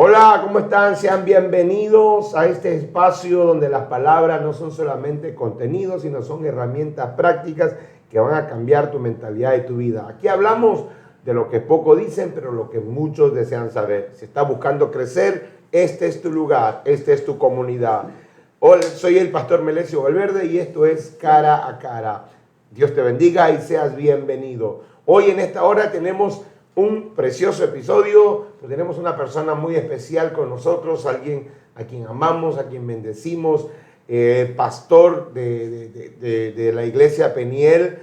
Hola, ¿cómo están? Sean bienvenidos a este espacio donde las palabras no son solamente contenidos, sino son herramientas prácticas que van a cambiar tu mentalidad y tu vida. Aquí hablamos de lo que poco dicen, pero lo que muchos desean saber. Si estás buscando crecer, este es tu lugar, esta es tu comunidad. Hola, soy el pastor Melesio Valverde y esto es Cara a Cara. Dios te bendiga y seas bienvenido. Hoy en esta hora tenemos un precioso episodio, tenemos una persona muy especial con nosotros, alguien a quien amamos, a quien bendecimos, pastor de la iglesia Peniel,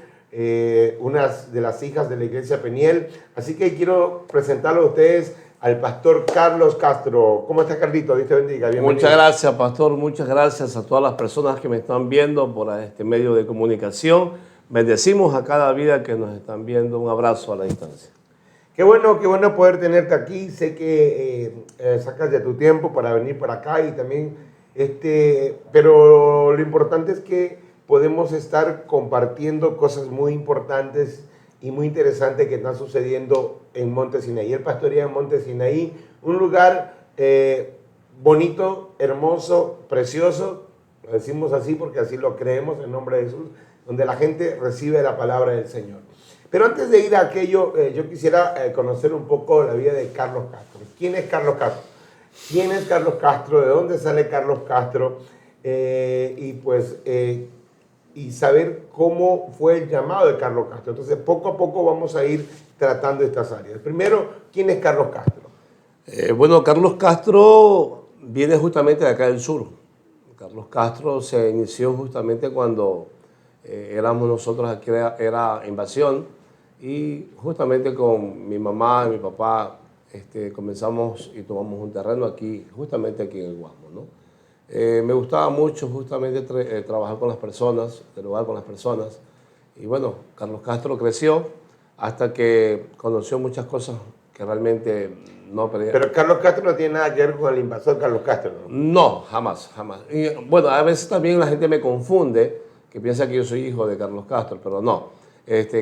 una de las hijas de la iglesia Peniel. Así que quiero presentarlo a ustedes al pastor Carlos Castro. ¿Cómo estás, Carlito? Dios te bendiga. Bienvenido. Muchas gracias, pastor. Muchas gracias a todas las personas que me están viendo por este medio de comunicación. Bendecimos a cada vida que nos están viendo. Un abrazo a la distancia. Qué bueno poder tenerte aquí. Sé que sacas de tu tiempo para venir para acá y también, pero lo importante es que podemos estar compartiendo cosas muy importantes y muy interesantes que están sucediendo en Monte Sinaí. El pastorea en Monte Sinaí, un lugar bonito, hermoso, precioso, lo decimos así porque así lo creemos en nombre de Jesús, donde la gente recibe la palabra del Señor. Pero antes de ir a aquello, yo quisiera conocer un poco la vida de Carlos Castro. ¿Quién es Carlos Castro? ¿Quién es Carlos Castro? ¿De dónde sale Carlos Castro? Y saber cómo fue el llamado de Carlos Castro. Entonces, poco a poco vamos a ir tratando estas áreas. Primero, ¿quién es Carlos Castro? Bueno, Carlos Castro viene justamente de acá del sur. Carlos Castro se inició justamente cuando éramos nosotros aquí, era invasión. Y justamente con mi mamá y mi papá comenzamos y tomamos un terreno aquí, justamente aquí en el Guasmo, ¿no? Me gustaba mucho justamente trabajar con las personas, dialogar con las personas. Y bueno, Carlos Castro creció hasta que conoció muchas cosas que realmente no... Pero Carlos Castro no tiene nada que ver con el invasor Carlos Castro, ¿no? No, jamás, jamás. Y bueno, a veces también la gente me confunde, que piensa que yo soy hijo de Carlos Castro, pero no.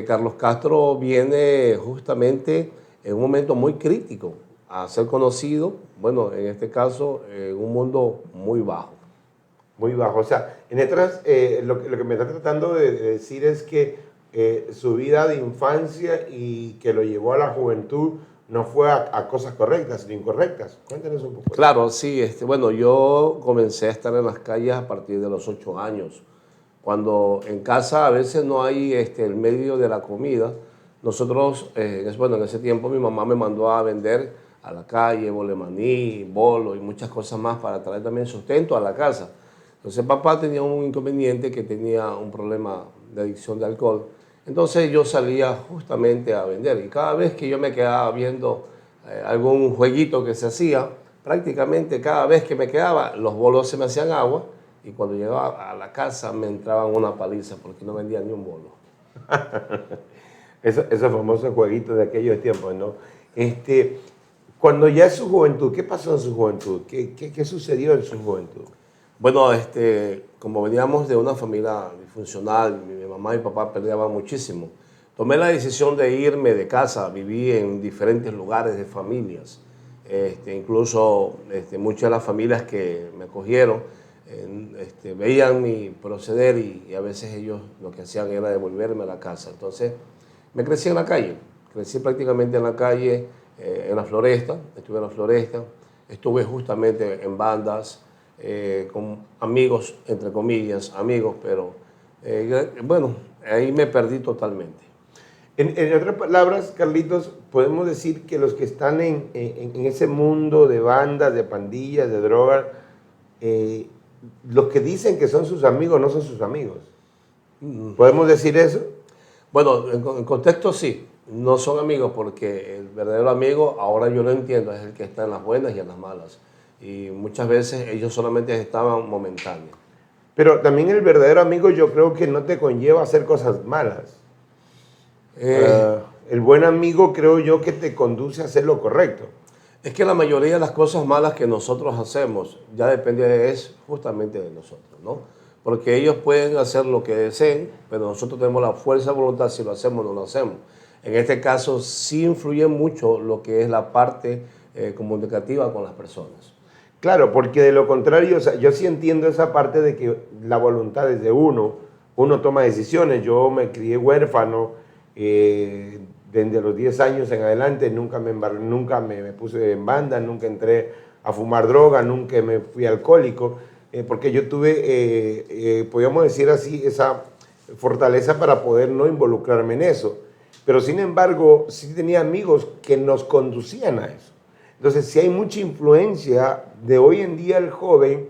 Carlos Castro viene justamente en un momento muy crítico a ser conocido, bueno, en este caso, en un mundo muy bajo. Muy bajo. O sea, en otras, lo que me está tratando de decir es que su vida de infancia y que lo llevó a la juventud no fue a cosas correctas, sino incorrectas. Cuéntanos un poco. Claro, sí. Bueno, yo comencé a estar en las calles a partir de los 8 años. Cuando en casa a veces no hay el medio de la comida, nosotros, bueno, en ese tiempo mi mamá me mandó a vender a la calle, bolemaní, bolo y muchas cosas más para traer también sustento a la casa. Entonces papá tenía un inconveniente, que tenía un problema de adicción de alcohol. Entonces yo salía justamente a vender y cada vez que yo me quedaba viendo algún jueguito que se hacía, prácticamente cada vez que me quedaba los bolos se me hacían agua. Y cuando llegaba a la casa me entraban una paliza porque no vendía ni un bolo. Esos famosos jueguitos de aquellos tiempos, ¿no? Cuando ya es su juventud, ¿qué pasó en su juventud? ¿Qué sucedió en su juventud? Bueno, como veníamos de una familia disfuncional, mi mamá y papá peleaban muchísimo. Tomé la decisión de irme de casa, viví en diferentes lugares de familias. Incluso muchas de las familias que me acogieron veían mi proceder y a veces ellos lo que hacían era devolverme a la casa. Entonces me crecí en la calle, crecí prácticamente en la calle, en la Floresta, estuve en la Floresta, estuve justamente en bandas, con amigos, entre comillas, amigos, pero bueno, ahí me perdí totalmente. En otras palabras, Carlitos, podemos decir que los que están en ese mundo de bandas, de pandillas, de drogas, los que dicen que son sus amigos no son sus amigos. ¿Podemos decir eso? Bueno, en contexto sí, no son amigos porque el verdadero amigo, ahora yo lo entiendo, es el que está en las buenas y en las malas. Y muchas veces ellos solamente estaban momentáneos. Pero también el verdadero amigo yo creo que no te conlleva a hacer cosas malas. El buen amigo creo yo que te conduce a hacer lo correcto. Es que la mayoría de las cosas malas que nosotros hacemos ya depende justamente de nosotros, ¿no? Porque ellos pueden hacer lo que deseen, pero nosotros tenemos la fuerza de voluntad si lo hacemos o no lo hacemos. En este caso sí influye mucho lo que es la parte comunicativa con las personas. Claro, porque de lo contrario, o sea, yo sí entiendo esa parte de que la voluntad es de uno toma decisiones. Yo me crié huérfano, desde los 10 años en adelante, nunca me puse en banda, nunca entré a fumar droga, nunca me fui alcohólico, porque yo tuve, podríamos decir así, esa fortaleza para poder no involucrarme en eso. Pero sin embargo, sí tenía amigos que nos conducían a eso. Entonces, sí hay mucha influencia de hoy en día el joven,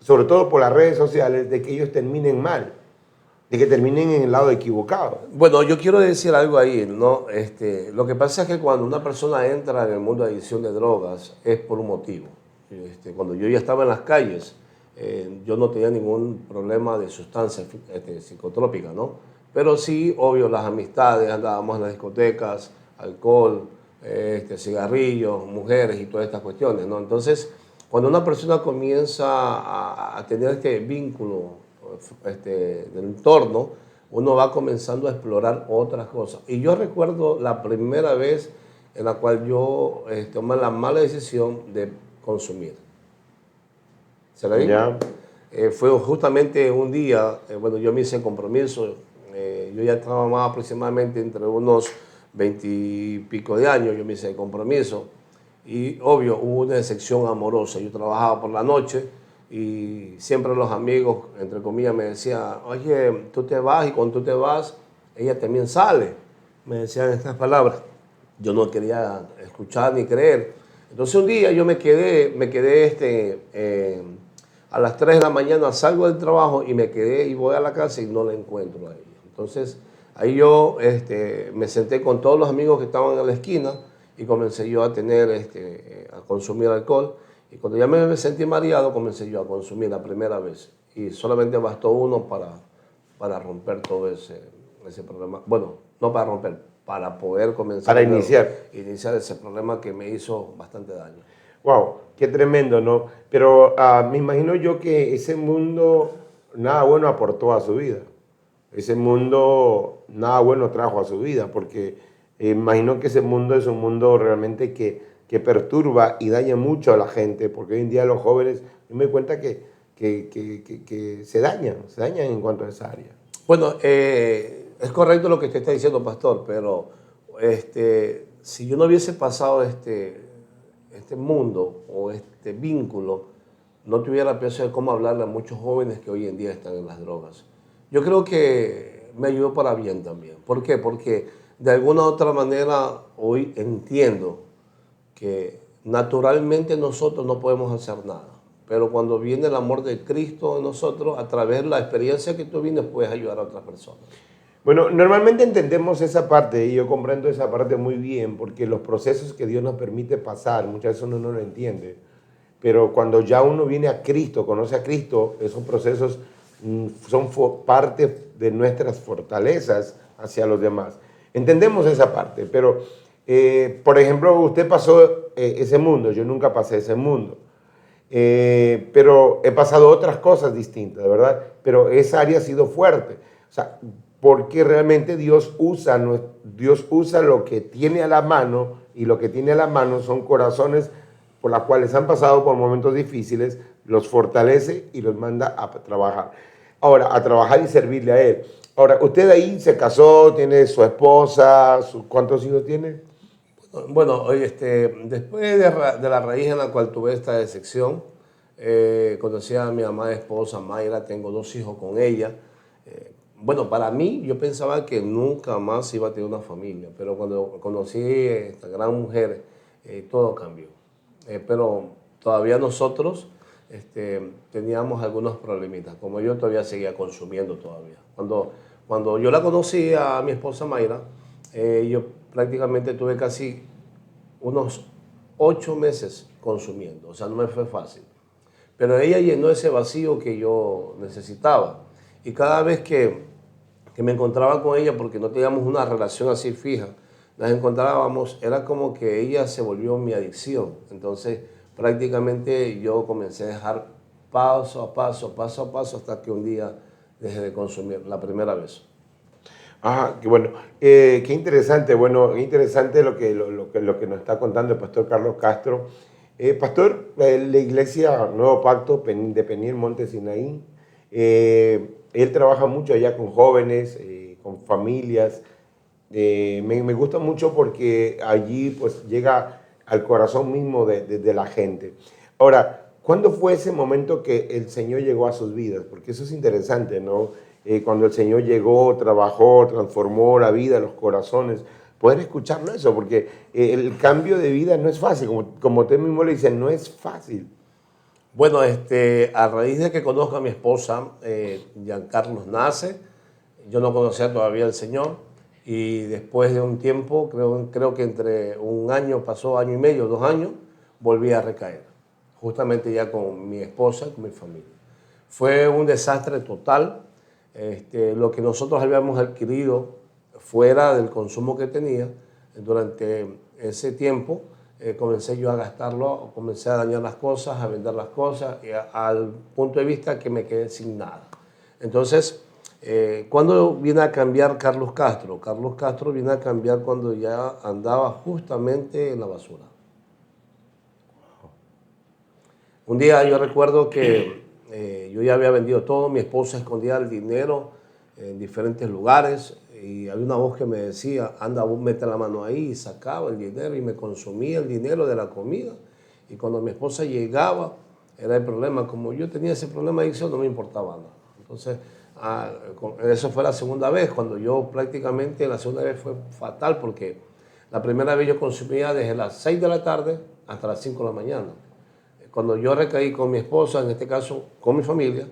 sobre todo por las redes sociales, de que ellos terminen mal, de que terminen en el lado equivocado. Bueno, yo quiero decir algo ahí, ¿no? Lo que pasa es que cuando una persona entra en el mundo de adicción de drogas es por un motivo. Cuando yo ya estaba en las calles, yo no tenía ningún problema de sustancias psicotrópicas, ¿no? Pero sí, obvio, las amistades, andábamos en las discotecas, alcohol, cigarrillos, mujeres y todas estas cuestiones, ¿no? Entonces, cuando una persona comienza a tener este vínculo del entorno, uno va comenzando a explorar otras cosas. Y yo recuerdo la primera vez en la cual yo tomé la mala decisión de consumir. ¿Se la digo? Ya. Fue justamente un día, bueno, yo me hice compromiso, yo ya estaba más aproximadamente entre unos 20 y pico de años, yo me hice compromiso y obvio hubo una decepción amorosa. Yo trabajaba por la noche y siempre los amigos, entre comillas, me decían, oye, tú te vas y cuando tú te vas, ella también sale. Me decían estas palabras. Yo no quería escuchar ni creer. Entonces un día yo me quedé a las 3 de la mañana, salgo del trabajo y me quedé y voy a la casa y no la encuentro a ella. Entonces ahí yo me senté con todos los amigos que estaban en la esquina y comencé yo a a consumir alcohol. Y cuando ya me sentí mareado, comencé yo a consumir la primera vez. Y solamente bastó uno para romper todo ese problema. Bueno, no para romper, para poder comenzar Para iniciar ese problema que me hizo bastante daño. Wow, qué tremendo, ¿no? Pero me imagino yo que ese mundo nada bueno aportó a su vida. Ese mundo nada bueno trajo a su vida, porque imagino que ese mundo es un mundo realmente que perturba y daña mucho a la gente, porque hoy en día los jóvenes, yo me doy cuenta que se dañan en cuanto a esa área. Bueno, es correcto lo que usted está diciendo, pastor, pero si yo no hubiese pasado este mundo o este vínculo, no tuviera pienso de cómo hablarle a muchos jóvenes que hoy en día están en las drogas. Yo creo que me ayudó para bien también. ¿Por qué? Porque de alguna u otra manera hoy entiendo que naturalmente nosotros no podemos hacer nada. Pero cuando viene el amor de Cristo en nosotros, a través de la experiencia que tú vienes, puedes ayudar a otras personas. Bueno, normalmente entendemos esa parte y yo comprendo esa parte muy bien porque los procesos que Dios nos permite pasar, muchas veces uno no lo entiende, pero cuando ya uno viene a Cristo, conoce a Cristo, esos procesos son parte de nuestras fortalezas hacia los demás. Entendemos esa parte, pero por ejemplo, usted pasó ese mundo, yo nunca pasé ese mundo. Pero he pasado otras cosas distintas, de verdad, pero esa área ha sido fuerte. O sea, porque realmente Dios usa lo que tiene a la mano, y lo que tiene a la mano son corazones por los cuales han pasado por momentos difíciles, los fortalece y los manda a trabajar. Ahora, a trabajar y servirle a Él. Ahora, usted ahí se casó, tiene su esposa, ¿cuántos hijos tiene? Bueno, oye, después de la raíz en la cual tuve esta decepción, conocí a mi amada esposa Mayra, tengo 2 hijos con ella. Bueno, para mí yo pensaba que nunca más iba a tener una familia, pero cuando conocí a esta gran mujer, todo cambió. Pero todavía nosotros teníamos algunos problemitas, como yo todavía seguía consumiendo todavía. Cuando yo la conocí a mi esposa Mayra, yo prácticamente tuve casi unos 8 meses consumiendo, o sea, no me fue fácil. Pero ella llenó ese vacío que yo necesitaba. Y cada vez que me encontraba con ella, porque no teníamos una relación así fija, las encontrábamos, era como que ella se volvió mi adicción. Entonces, prácticamente yo comencé a dejar paso a paso, hasta que un día dejé de consumir la primera vez. Ah, qué bueno. Qué interesante. Bueno, qué interesante lo que nos está contando el pastor Carlos Castro. Pastor, la iglesia Nuevo Pacto de Peniel Monte Sinaí, él trabaja mucho allá con jóvenes, con familias. Me gusta mucho porque allí pues llega al corazón mismo de la gente. Ahora, ¿cuándo fue ese momento que el Señor llegó a sus vidas? Porque eso es interesante, ¿no? Cuando el Señor llegó, trabajó, transformó la vida, los corazones. Poder escucharlo eso, porque el cambio de vida no es fácil, como usted mismo le dice, no es fácil. Bueno, a raíz de que conozco a mi esposa, Giancarlos nace, yo no conocía todavía al Señor y después de un tiempo, creo que entre un año pasó, año y medio, 2 años, volví a recaer, justamente ya con mi esposa, con mi familia. Fue un desastre total. Lo que nosotros habíamos adquirido fuera del consumo que tenía durante ese tiempo, comencé yo a gastarlo, comencé a dañar las cosas, a vender las cosas, al punto de vista que me quedé sin nada. Entonces, ¿cuándo viene a cambiar Carlos Castro? Carlos Castro viene a cambiar cuando ya andaba justamente en la basura. Un día yo recuerdo que yo ya había vendido todo, mi esposa escondía el dinero en diferentes lugares y había una voz que me decía, anda, vos mete la mano ahí, y sacaba el dinero y me consumía el dinero de la comida. Y cuando mi esposa llegaba, era el problema. Como yo tenía ese problema de adicción, no me importaba nada. Entonces, eso fue la segunda vez, cuando yo prácticamente, la segunda vez fue fatal porque la primera vez yo consumía desde las 6 de la tarde hasta las 5 de la mañana. Cuando yo recaí con mi esposa, en este caso con mi familia,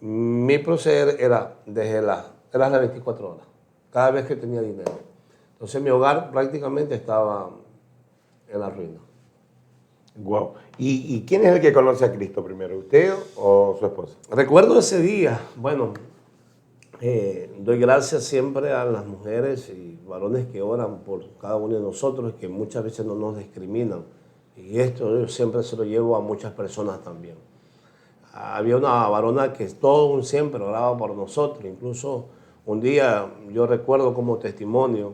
mi proceder era era las 24 horas, cada vez que tenía dinero. Entonces mi hogar prácticamente estaba en la ruina. Wow. ¿Y quién es el que conoce a Cristo primero, usted o su esposa? Recuerdo ese día, bueno, doy gracias siempre a las mujeres y varones que oran por cada uno de nosotros y que muchas veces no nos discriminan. Y esto yo siempre se lo llevo a muchas personas también. Había una varona que siempre oraba por nosotros. Incluso un día yo recuerdo como testimonio,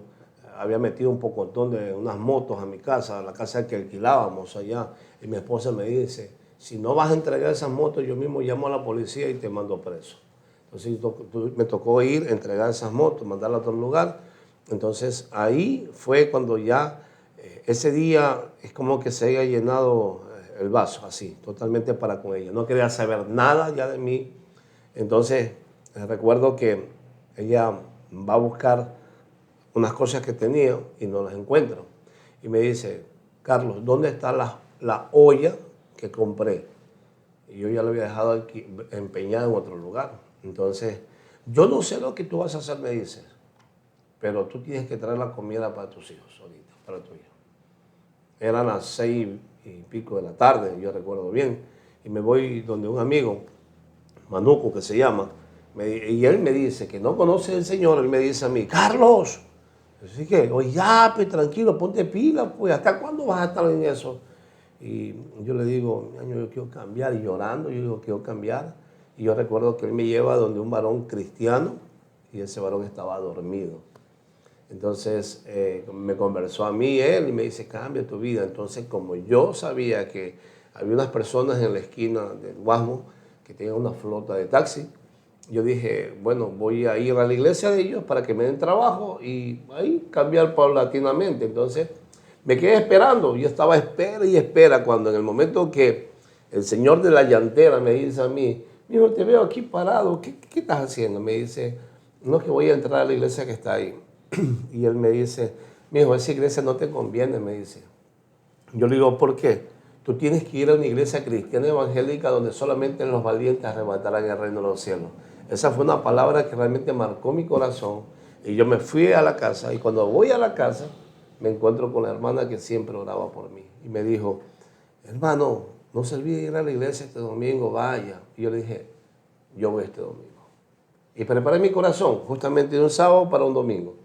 había metido un pocotón de unas motos a mi casa, a la casa que alquilábamos allá. Y mi esposa me dice, si no vas a entregar esas motos, yo mismo llamo a la policía y te mando preso. Entonces me tocó ir, entregar esas motos, mandarlas a otro lugar. Entonces ahí fue cuando ya ese día es como que se haya llenado el vaso, así, totalmente para con ella. No quería saber nada ya de mí. Entonces recuerdo que ella va a buscar unas cosas que tenía y no las encuentra. Y me dice, Carlos, ¿dónde está la olla que compré? Y yo ya la había dejado aquí, empeñada en otro lugar. Entonces, yo no sé lo que tú vas a hacer, me dices, pero tú tienes que traer la comida para tus hijos ahorita, para tu hijo. Eran las 6:00 y pico de la tarde, yo recuerdo bien, y me voy donde un amigo, Manuco que se llama, y él me dice que no conoce al Señor, él me dice a mí, Carlos, así que, oye, ya, pues tranquilo, ponte pila, pues, ¿hasta cuándo vas a estar en eso? Y yo le digo, yo quiero cambiar, y llorando, yo digo, quiero cambiar. Y yo recuerdo que él me lleva donde un varón cristiano, y ese varón estaba dormido. Entonces me conversó a mí él y me dice, cambia tu vida. Entonces, como yo sabía que había unas personas en la esquina del Guasmo que tenían una flota de taxi, yo dije, bueno, voy a ir a la iglesia de ellos para que me den trabajo y ahí cambiar paulatinamente. Entonces me quedé esperando, yo estaba espera y espera cuando en el momento que el señor de la llantera me dice a mí, mijo, te veo aquí parado, ¿qué estás haciendo? Me dice, no, que voy a entrar a la iglesia que está ahí. Y él me dice, mijo, esa iglesia no te conviene, me dice. Yo le digo, ¿por qué? Tú tienes que ir a una iglesia cristiana evangélica donde solamente los valientes arrebatarán el reino de los cielos. Esa fue una palabra que realmente marcó mi corazón. Y yo me fui a la casa y cuando voy a la casa me encuentro con la hermana que siempre oraba por mí. Y me dijo, hermano, no se olvide ir a la iglesia este domingo, vaya. Y yo le dije, yo voy este domingo. Y preparé mi corazón, justamente de un sábado para un domingo.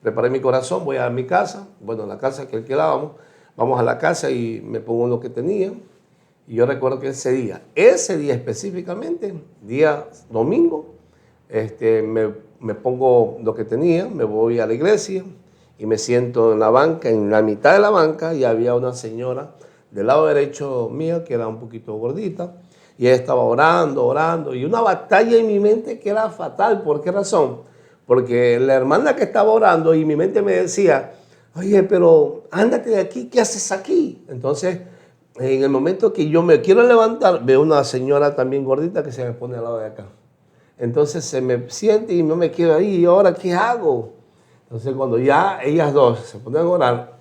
Preparé mi corazón, voy a mi casa, bueno, la casa que alquilábamos, vamos a la casa y me pongo lo que tenía. Y yo recuerdo que ese día específicamente, día domingo, me me pongo lo que tenía, me voy a la iglesia y me siento en la banca, en la mitad de la banca, y había una señora del lado derecho mío que era un poquito gordita, y ella estaba orando, orando, y una batalla en mi mente que era fatal. ¿Por qué razón? Porque la hermana que estaba orando y mi mente me decía, oye, pero ándate de aquí, ¿qué haces aquí? Entonces, en el momento que yo me quiero levantar, veo una señora también gordita que se me pone al lado de acá. Entonces se me siente y no me quedo ahí. ¿Y ahora qué hago? Entonces cuando ya ellas dos se ponen a orar,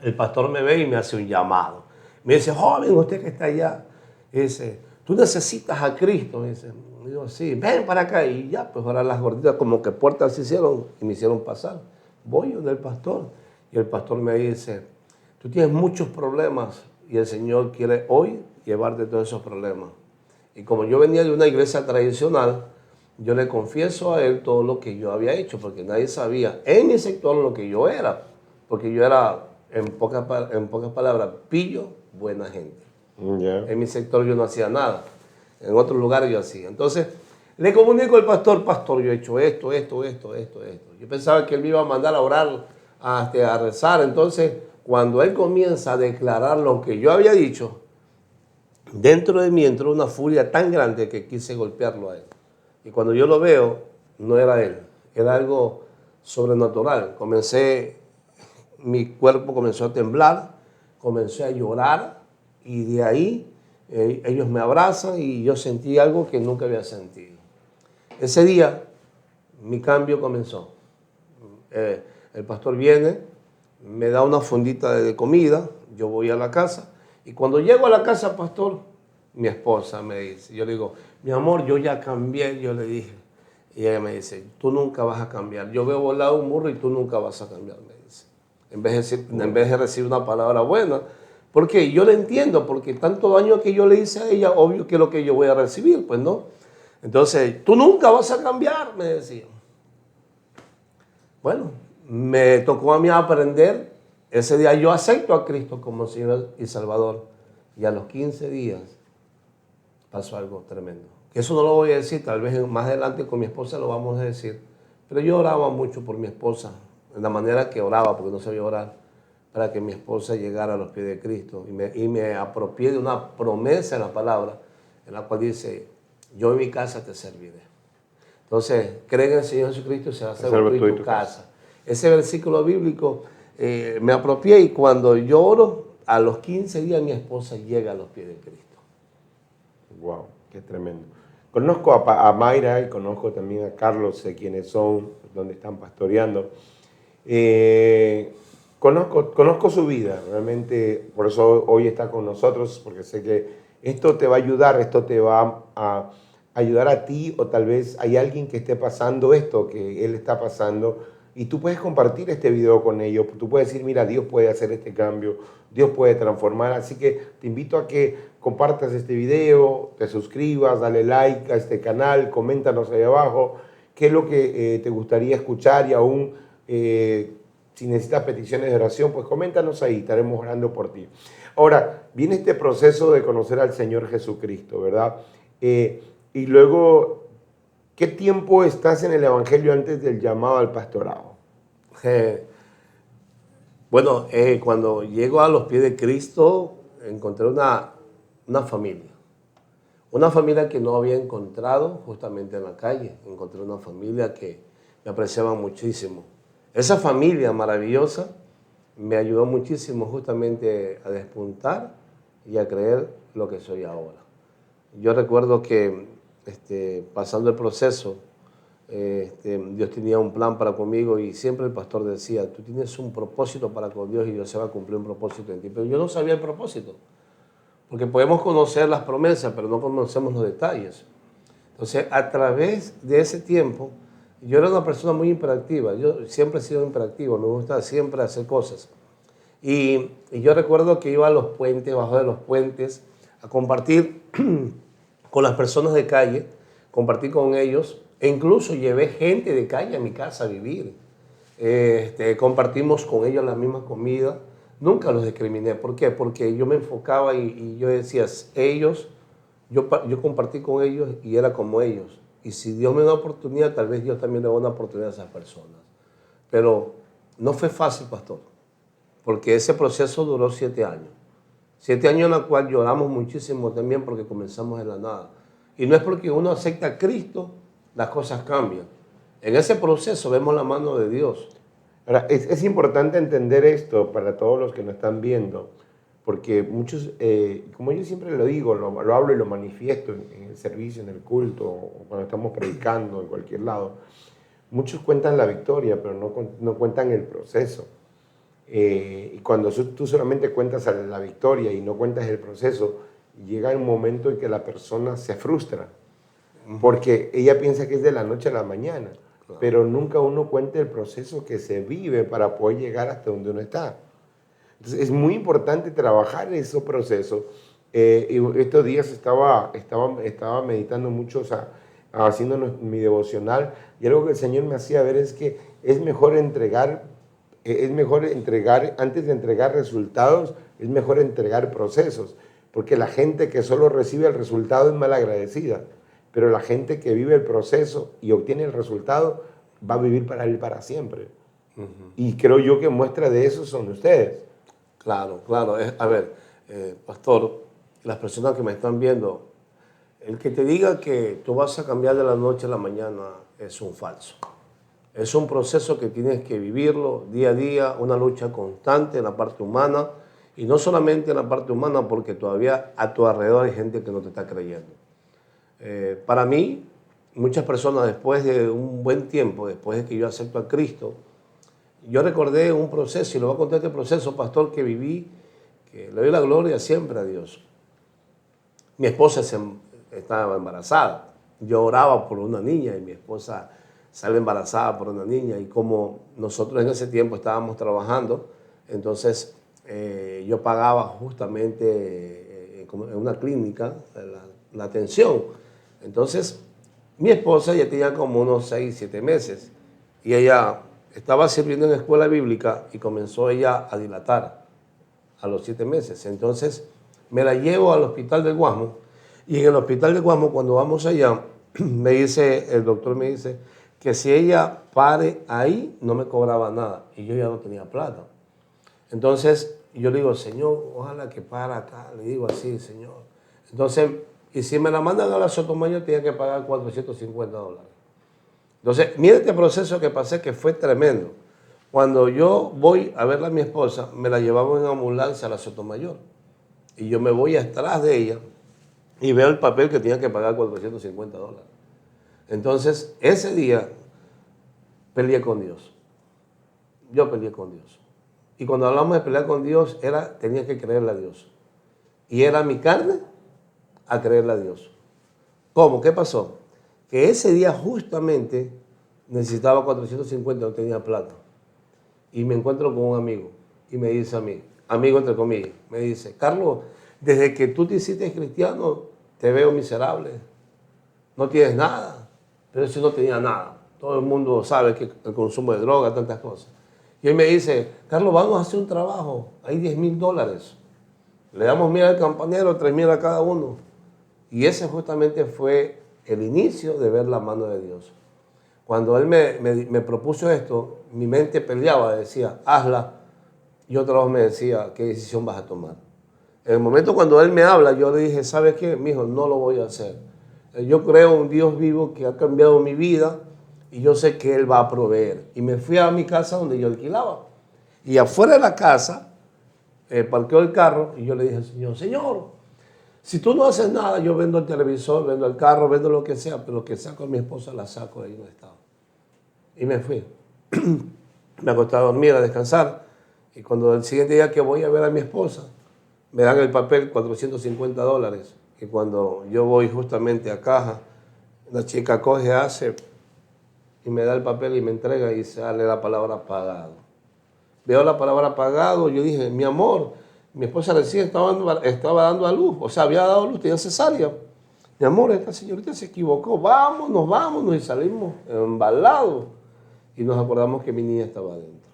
el pastor me ve y me hace un llamado. Me dice, joven, usted que está allá, dice, tú necesitas a Cristo. Me dice, y digo, sí, ven para acá. Y ya, pues ahora las gorditas como que puertas se hicieron y me hicieron pasar. Voy donde el pastor. Y el pastor me dice, tú tienes muchos problemas y el Señor quiere hoy llevarte todos esos problemas. Y como yo venía de una iglesia tradicional, yo le confieso a él todo lo que yo había hecho, porque nadie sabía en mi sector lo que yo era, porque yo era, en pocas palabras, pillo, buena gente. Ya. En mi sector yo no hacía nada, en otros lugares yo hacía. Entonces, le comunico al pastor, pastor, yo he hecho esto. Yo pensaba que él me iba a mandar a orar, a rezar. Entonces, cuando él comienza a declarar lo que yo había dicho, dentro de mí entró una furia tan grande que quise golpearlo a él. Y cuando yo lo veo, no era él, era algo sobrenatural. Mi cuerpo comenzó a temblar, comencé a llorar y de ahí ellos me abrazan y yo sentí algo que nunca había sentido. Ese día mi cambio comenzó. El pastor viene, me da una fundita de comida, yo voy a la casa y cuando llego a la casa, pastor, mi esposa me dice, yo le digo, mi amor, yo ya cambié, yo le dije. Y ella me dice, tú nunca vas a cambiar. Yo veo volado un burro y tú nunca vas a cambiar, me dice. En vez de recibir una palabra buena, porque yo le entiendo, porque tanto daño que yo le hice a ella, obvio que es lo que yo voy a recibir, pues no. Entonces, tú nunca vas a cambiar, me decía. Bueno, me tocó a mí aprender. Ese día yo acepto a Cristo como Señor y Salvador. Y a los 15 días pasó algo tremendo. Eso no lo voy a decir, tal vez más adelante con mi esposa lo vamos a decir. Pero yo oraba mucho por mi esposa, de la manera que oraba, porque no sabía orar, para que mi esposa llegara a los pies de Cristo. Y me apropié de una promesa en la palabra, en la cual dice, yo en mi casa te serviré. Entonces, cree en el Señor Jesucristo y se va a servir tú y tu casa. Ese versículo bíblico me apropié y cuando yo oro, a los 15 días mi esposa llega a los pies de Cristo. Wow, qué tremendo. Conozco a Mayra y conozco también a Carlos, sé quiénes son, dónde están pastoreando. Conozco su vida, realmente por eso hoy está con nosotros, porque sé que esto te va a ayudar, esto te va a ayudar a ti, o tal vez hay alguien que esté pasando esto que él está pasando, y tú puedes compartir este video con ellos, tú puedes decir, mira, Dios puede hacer este cambio, Dios puede transformar, así que te invito a que compartas este video, te suscribas, dale like a este canal, coméntanos ahí abajo qué es lo que te gustaría escuchar y aún si necesitas peticiones de oración, pues coméntanos ahí, estaremos orando por ti. Ahora, viene este proceso de conocer al Señor Jesucristo, ¿verdad? Y luego, ¿qué tiempo estás en el Evangelio antes del llamado al pastorado? Bueno, cuando llego a los pies de Cristo, encontré una familia. Una familia que no había encontrado justamente en la calle. Encontré una familia que me apreciaba muchísimo. Esa familia maravillosa me ayudó muchísimo justamente a despuntar y a creer lo que soy ahora. Yo recuerdo que pasando el proceso, Dios tenía un plan para conmigo y siempre el pastor decía, tú tienes un propósito para con Dios y Dios se va a cumplir un propósito en ti. Pero yo no sabía el propósito, porque podemos conocer las promesas, pero no conocemos los detalles. Entonces, a través de ese tiempo, yo era una persona muy hiperactiva. Yo siempre he sido hiperactivo, me gusta siempre hacer cosas. Y yo recuerdo que iba a los puentes, bajo de los puentes, a compartir con las personas de calle, compartir con ellos, e incluso llevé gente de calle a mi casa a vivir. Compartimos con ellos la misma comida, nunca los discriminé. ¿Por qué? Porque yo me enfocaba y yo decía, yo compartí con ellos y era como ellos. y si Dios me da una oportunidad, tal vez Dios también le da una oportunidad a esas personas. Pero no fue fácil, pastor, porque ese proceso duró 7 años. 7 años en los cuales lloramos muchísimo también porque comenzamos en la nada. Y no es porque uno acepta a Cristo, las cosas cambian. En ese proceso vemos la mano de Dios. Ahora, es importante entender esto para todos los que nos están viendo, porque muchos, como yo siempre lo digo, lo hablo y lo manifiesto en el servicio, en el culto, o cuando estamos predicando en cualquier lado, muchos cuentan la victoria, pero no cuentan el proceso. Y cuando tú solamente cuentas la victoria y no cuentas el proceso, llega un momento en que la persona se frustra, porque ella piensa que es de la noche a la mañana, claro, pero nunca uno cuenta el proceso que se vive para poder llegar hasta donde uno está. Entonces es muy importante trabajar en esos procesos. Y estos días estaba meditando mucho, o sea, haciendo mi devocional, y algo que el Señor me hacía ver es que es mejor entregar, antes de entregar resultados, es mejor entregar procesos, porque la gente que solo recibe el resultado es malagradecida, pero la gente que vive el proceso y obtiene el resultado va a vivir para él para siempre. Y creo yo que muestra de eso son ustedes. Claro, claro. A ver, pastor, las personas que me están viendo, el que te diga que tú vas a cambiar de la noche a la mañana es un falso. Es un proceso que tienes que vivirlo día a día, una lucha constante en la parte humana, y no solamente en la parte humana, porque todavía a tu alrededor hay gente que no te está creyendo. Para mí, muchas personas después de un buen tiempo, después de que yo acepto a Cristo, yo recordé un proceso, y le voy a contar este proceso, pastor, que viví, que le doy la gloria siempre a Dios. Mi esposa estaba embarazada. Yo oraba por una niña y mi esposa sale embarazada por una niña. Y como nosotros en ese tiempo estábamos trabajando, entonces yo pagaba justamente en una clínica la atención. Entonces mi esposa ya tenía como unos 6, 7 meses y ella estaba sirviendo en la escuela bíblica y comenzó ella a dilatar a los 7 meses. Entonces me la llevo al hospital del Guasmo y en el hospital del Guasmo, cuando vamos allá, el doctor me dice que si ella pare ahí no me cobraba nada y yo ya no tenía plata. Entonces yo le digo, Señor, ojalá que pare acá, le digo así, Señor. Entonces, y si me la mandan a la Sotomayor tenía que pagar $450. Entonces, mira este proceso que pasé que fue tremendo. Cuando yo voy a verla a mi esposa, me la llevamos en ambulancia a la Sotomayor. Y yo me voy atrás de ella y veo el papel que tenía que pagar $450. Entonces, ese día peleé con Dios. Yo peleé con Dios. Y cuando hablamos de pelear con Dios, tenía que creerle a Dios. Y era mi carne a creerle a Dios. ¿Cómo? ¿Qué pasó? Que ese día justamente necesitaba 450, no tenía plata. Y me encuentro con un amigo y me dice a mí, amigo entre comillas, me dice, Carlos, desde que tú te hiciste cristiano, te veo miserable. No tienes nada. Pero si no tenía nada. Todo el mundo sabe que el consumo de droga, tantas cosas. Y él me dice, Carlos, vamos a hacer un trabajo, hay $10,000. Le damos 1,000 al campanero, 3,000 a cada uno. Y ese justamente fue el inicio de ver la mano de Dios. Cuando él me propuso esto, mi mente peleaba, decía, hazla. Y otra vez me decía, ¿qué decisión vas a tomar? En el momento cuando él me habla, yo le dije, ¿sabes qué? Mijo, no lo voy a hacer. Yo creo en un Dios vivo que ha cambiado mi vida y yo sé que Él va a proveer. Y me fui a mi casa donde yo alquilaba. Y afuera de la casa, parqueo el carro y yo le dije al Señor, Señor, si tú no haces nada, yo vendo el televisor, vendo el carro, vendo lo que sea, pero lo que saco a mi esposa la saco de ahí donde estaba. Y me fui. Me acosté a dormir, a descansar. Y cuando el siguiente día que voy a ver a mi esposa, me dan el papel, $450. Y cuando yo voy justamente a caja, la chica coge, hace y me da el papel y me entrega y sale la palabra pagado. Veo la palabra pagado, yo dije, mi amor, mi esposa recién estaba dando a luz, o sea, había dado a luz, tenía cesárea. Mi amor, esta señorita se equivocó, vámonos, y salimos embalados. Y nos acordamos que mi niña estaba adentro.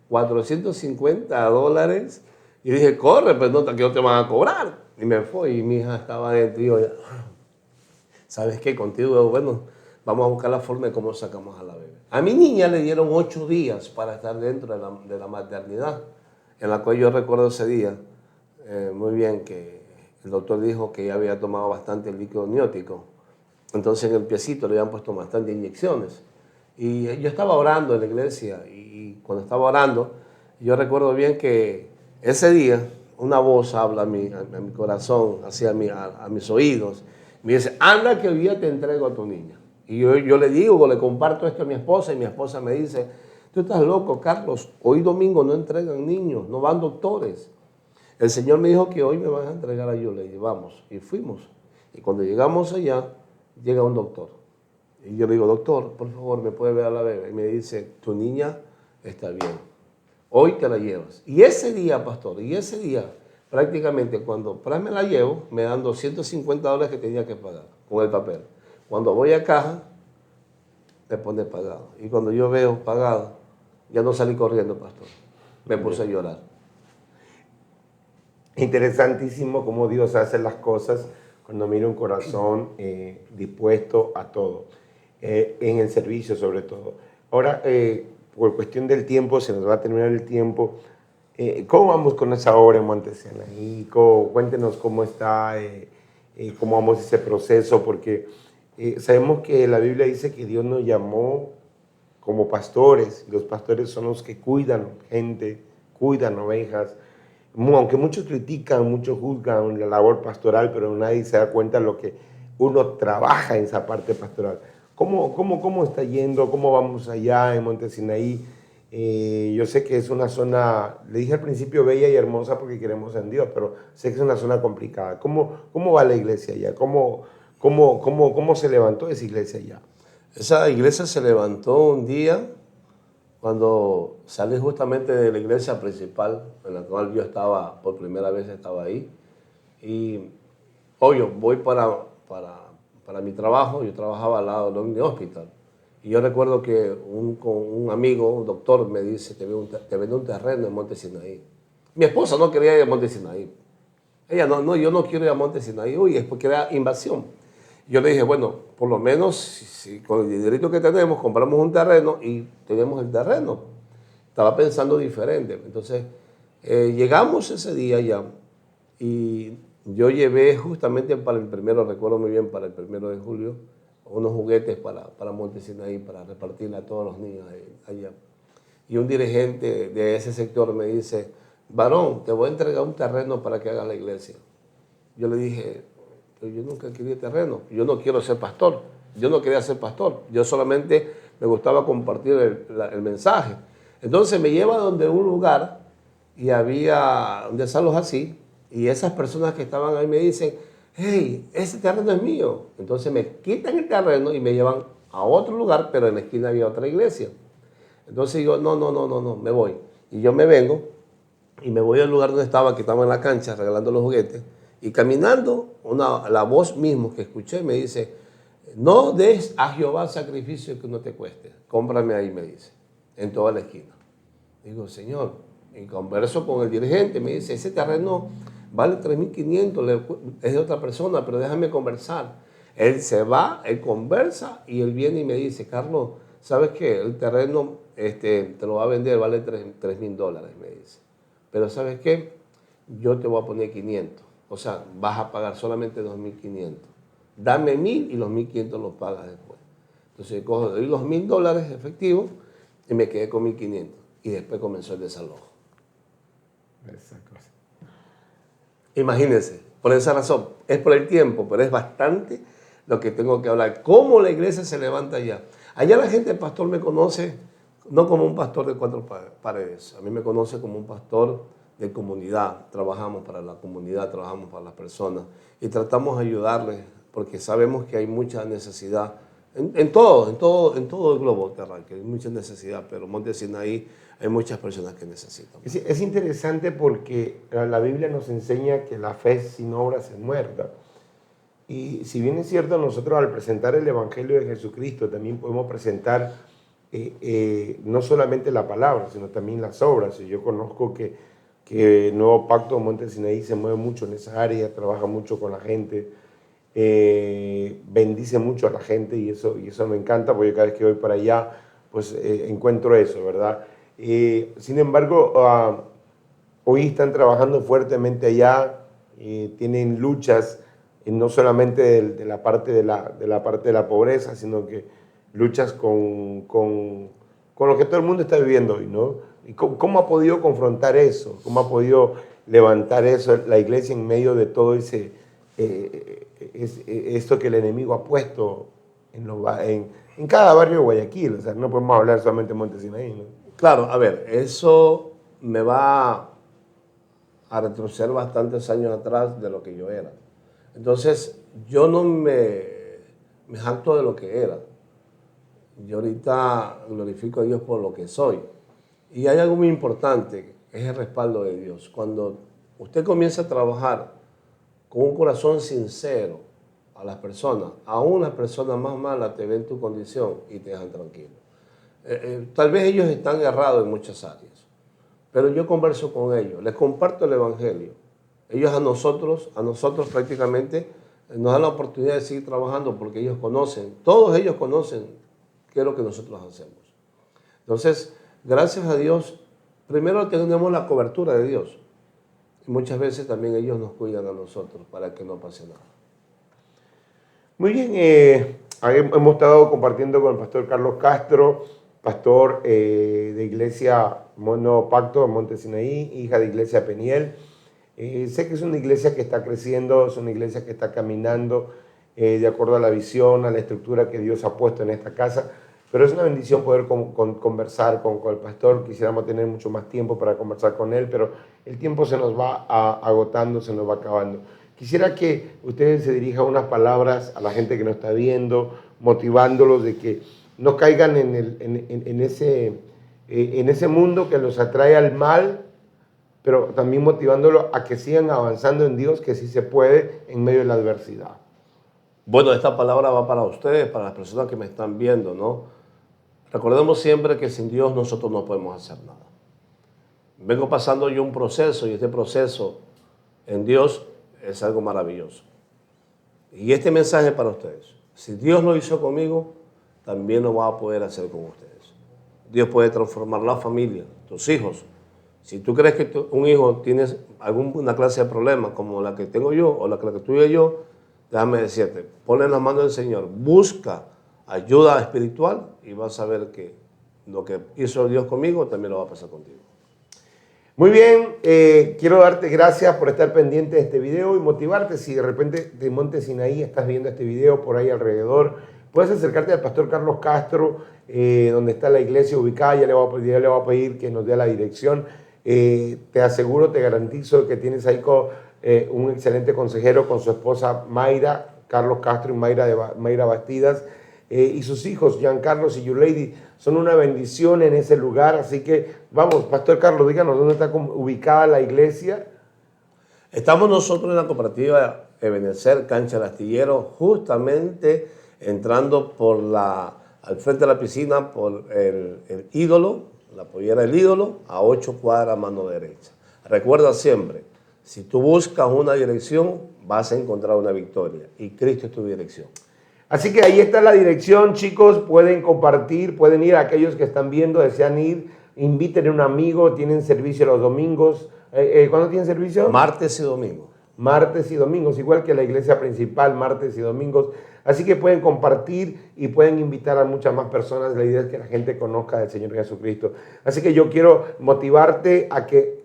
$450. Y dije, corre, pero no, que no te van a cobrar. Y me fui y mi hija estaba adentro y yo, ¿sabes qué? Contigo, bueno, vamos a buscar la forma de cómo sacamos a la bebé. A mi niña le dieron 8 días para estar dentro de la maternidad, en la cual yo recuerdo ese día muy bien que el doctor dijo que ella había tomado bastante líquido amniótico. Entonces en el piecito le habían puesto bastantes inyecciones. Y yo estaba orando en la iglesia y cuando estaba orando, yo recuerdo bien que ese día una voz habla a mi corazón, hacia a mis oídos. Me dice, anda que hoy día te entrego a tu niña. Y yo le digo, le comparto esto a mi esposa y mi esposa me dice, tú estás loco, Carlos, hoy domingo no entregan niños, no van doctores. El Señor me dijo que hoy me van a entregar a Yulei, vamos, y fuimos. Y cuando llegamos allá, llega un doctor. Y yo le digo, doctor, por favor, ¿me puede ver a la bebé? Y me dice, tu niña está bien, hoy te la llevas. Y ese día, pastor, prácticamente cuando me la llevo, me dan $250 que tenía que pagar con el papel. Cuando voy a caja, me pone pagado. Y cuando yo veo pagado, ya no salí corriendo, pastor. Me puse a llorar. Interesantísimo cómo Dios hace las cosas cuando mira un corazón dispuesto a todo, en el servicio sobre todo. Ahora, por cuestión del tiempo, se nos va a terminar el tiempo. ¿Cómo vamos con esa obra en Montesinaí? Cuéntenos cómo está, cómo vamos ese proceso, porque sabemos que la Biblia dice que Dios nos llamó como pastores. Los pastores son los que cuidan gente, cuidan ovejas. Aunque muchos critican, muchos juzgan la labor pastoral, pero nadie se da cuenta de lo que uno trabaja en esa parte pastoral. ¿Cómo está yendo? ¿Cómo vamos allá en Montesinaí? Yo sé que es una zona, le dije al principio, bella y hermosa porque queremos en Dios, pero sé que es una zona complicada. ¿Cómo va la iglesia allá? ¿Cómo se levantó esa iglesia allá? Esa iglesia se levantó un día cuando salí justamente de la iglesia principal, en la cual yo estaba, por primera vez estaba ahí. Y hoy yo voy para mi trabajo, yo trabajaba al lado de un hospital. Y yo recuerdo que un amigo, un doctor, me dice, te vendo un terreno en Montesinaí. Mi esposa no quería ir a Montesinaí. Ella, yo no quiero ir a Montesinaí, uy, es porque era invasión. Yo le dije, bueno, por lo menos si con el dinerito que tenemos compramos un terreno y tenemos el terreno. Estaba pensando diferente. Entonces, llegamos ese día ya y yo llevé justamente para el primero, recuerdo muy bien, para el 1 de julio, unos juguetes para Montesinaí, para repartirle a todos los niños allá. Y un dirigente de ese sector me dice, varón, te voy a entregar un terreno para que hagas la iglesia. Yo le dije, pero yo nunca quería terreno, yo no quiero ser pastor, yo no quería ser pastor, yo solamente me gustaba compartir el mensaje. Entonces me lleva donde un lugar y había un desalojo así, y esas personas que estaban ahí me dicen, hey, ese terreno es mío. Entonces me quitan el terreno y me llevan a otro lugar, pero en la esquina había otra iglesia. Entonces digo, no, me voy. Y yo me vengo y me voy al lugar donde estaba, que estaba en la cancha regalando los juguetes. Y caminando, la voz mismo que escuché me dice, no des a Jehová sacrificio que no te cueste. Cómprame ahí, me dice, en toda la esquina. Digo, Señor, y converso con el dirigente, me dice, ese terreno vale 3.500, es de otra persona, pero déjame conversar. Él se va, él conversa y él viene y me dice, Carlos, ¿sabes qué? El terreno te lo va a vender, vale $3.000, me dice. Pero ¿sabes qué? Yo te voy a poner 500. O sea, vas a pagar solamente 2.500. Dame 1.000 y los 1.500 los pagas después. Entonces yo doy los $1.000 efectivos y me quedé con 1.500. Y después comenzó el desalojo. Esa cosa. Imagínense, por esa razón, es por el tiempo, pero es bastante lo que tengo que hablar. ¿Cómo la iglesia se levanta allá? Allá la gente, el pastor, me conoce no como un pastor de 4 paredes. A mí me conoce como un pastor de comunidad. Trabajamos para la comunidad, trabajamos para las personas y tratamos de ayudarles porque sabemos que hay mucha necesidad en todo el globo terráqueo. Hay mucha necesidad, pero en Montesinaí hay muchas personas que necesitan. Es interesante porque la Biblia nos enseña que la fe sin obras es muerta. Y si bien es cierto, nosotros al presentar el Evangelio de Jesucristo también podemos presentar no solamente la palabra, sino también las obras. Y yo conozco que el Nuevo Pacto de Montesinaí se mueve mucho en esa área, trabaja mucho con la gente. bendice mucho a la gente y eso me encanta porque cada vez que voy para allá pues encuentro eso, ¿verdad? Sin embargo, hoy están trabajando fuertemente allá, tienen luchas no solamente de la parte de la pobreza, sino que luchas con lo que todo el mundo está viviendo hoy, ¿no? ¿Y cómo ha podido confrontar eso? ¿Cómo ha podido levantar eso la iglesia en medio de todo esto que el enemigo ha puesto en cada barrio de Guayaquil? O sea, no podemos hablar solamente de Monte Sinaí, ¿no? Claro, a ver, eso me va a retroceder bastantes años atrás de lo que yo era. Entonces, yo no me jacto de lo que era. Yo ahorita glorifico a Dios por lo que soy. Y hay algo muy importante, es el respaldo de Dios. Cuando usted comienza a trabajar con un corazón sincero a las personas, aún las personas más malas te ven tu condición y te dejan tranquilo. Tal vez ellos están errados en muchas áreas, pero yo converso con ellos, les comparto el Evangelio. Ellos a nosotros prácticamente nos dan la oportunidad de seguir trabajando porque ellos conocen, todos ellos conocen qué es lo que nosotros hacemos. Entonces, gracias a Dios, primero tenemos la cobertura de Dios. Y muchas veces también ellos nos cuidan a nosotros para que no pase nada. Muy bien, hemos estado compartiendo con el pastor Carlos Castro, pastor de Iglesia Mono Pacto de Monte Sinaí, hija de Iglesia Peniel. Sé que es una iglesia que está creciendo, es una iglesia que está caminando de acuerdo a la visión, a la estructura que Dios ha puesto en esta casa, pero es una bendición poder conversar con el pastor. Quisiéramos tener mucho más tiempo para conversar con él, pero el tiempo se nos va agotando, se nos va acabando. Quisiera que ustedes se dirijan unas palabras a la gente que nos está viendo, motivándolos de que no caigan en ese mundo que los atrae al mal, pero también motivándolos a que sigan avanzando en Dios, que sí se puede en medio de la adversidad. Bueno, esta palabra va para ustedes, para las personas que me están viendo, ¿no? Recordemos siempre que sin Dios nosotros no podemos hacer nada. Vengo pasando yo un proceso y este proceso en Dios es algo maravilloso. Y este mensaje es para ustedes. Si Dios lo hizo conmigo, también lo va a poder hacer con ustedes. Dios puede transformar la familia, tus hijos. Si tú crees que un hijo tienes alguna clase de problema como la que tengo yo o la que tuve yo, déjame decirte, ponle en las manos del Señor, busca ayuda espiritual y vas a ver que lo que hizo Dios conmigo también lo va a pasar contigo. Muy bien, quiero darte gracias por estar pendiente de este video y motivarte. Si de repente de Monte Sinaí estás viendo este video por ahí alrededor, puedes acercarte al pastor Carlos Castro, donde está la iglesia ubicada. Ya le voy a pedir que nos dé la dirección. Te aseguro, te garantizo que tienes ahí un excelente consejero con su esposa Mayra, Carlos Castro y Mayra Bastidas, y sus hijos, Giancarlos y Yulady, son una bendición en ese lugar. Así que, vamos, Pastor Carlos, díganos dónde está ubicada la iglesia. Estamos nosotros en la cooperativa Ebenecer, Cancha del Astillero, justamente entrando al frente de la piscina por el ídolo, la pollera del ídolo, a 8 cuadras a mano derecha. Recuerda siempre, si tú buscas una dirección, vas a encontrar una victoria y Cristo es tu dirección. Así que ahí está la dirección, chicos, pueden compartir, pueden ir a aquellos que están viendo, desean ir, inviten a un amigo, tienen servicio los domingos. ¿Cuándo tienen servicio? Martes y domingos. Martes y domingos, igual que la iglesia principal, martes y domingos. Así que pueden compartir y pueden invitar a muchas más personas. La idea es que la gente conozca del Señor Jesucristo. Así que yo quiero motivarte a que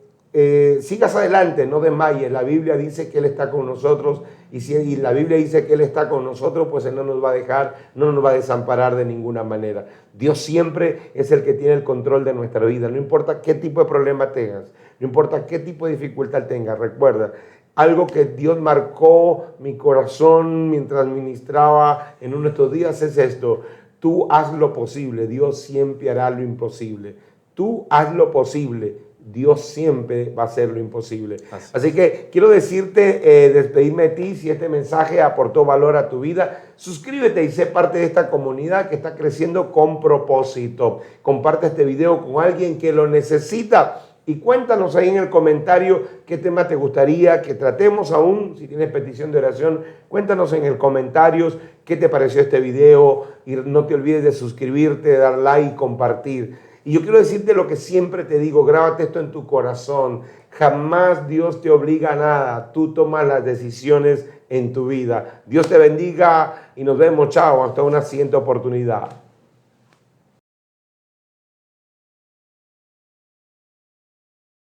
sigas adelante, no desmayes. La Biblia dice que Él está con nosotros y la Biblia dice que Él está con nosotros, pues Él no nos va a dejar, no nos va a desamparar de ninguna manera. Dios siempre es el que tiene el control de nuestra vida. No importa qué tipo de problema tengas, no importa qué tipo de dificultad tengas, recuerda, algo que Dios marcó mi corazón mientras ministraba en uno de estos días es esto: tú haz lo posible, Dios siempre hará lo imposible. Tú haz lo posible, Dios siempre va a hacer lo imposible. Así que quiero decirte, despedirme de ti. Si este mensaje aportó valor a tu vida, suscríbete y sé parte de esta comunidad que está creciendo con propósito. Comparte este video con alguien que lo necesita. Y cuéntanos ahí en el comentario qué tema te gustaría que tratemos aún. Si tienes petición de oración, cuéntanos en el comentarios qué te pareció este video. Y no te olvides de suscribirte, dar like, compartir. Y yo quiero decirte lo que siempre te digo, grábate esto en tu corazón. Jamás Dios te obliga a nada. Tú tomas las decisiones en tu vida. Dios te bendiga y nos vemos. Chao, hasta una siguiente oportunidad.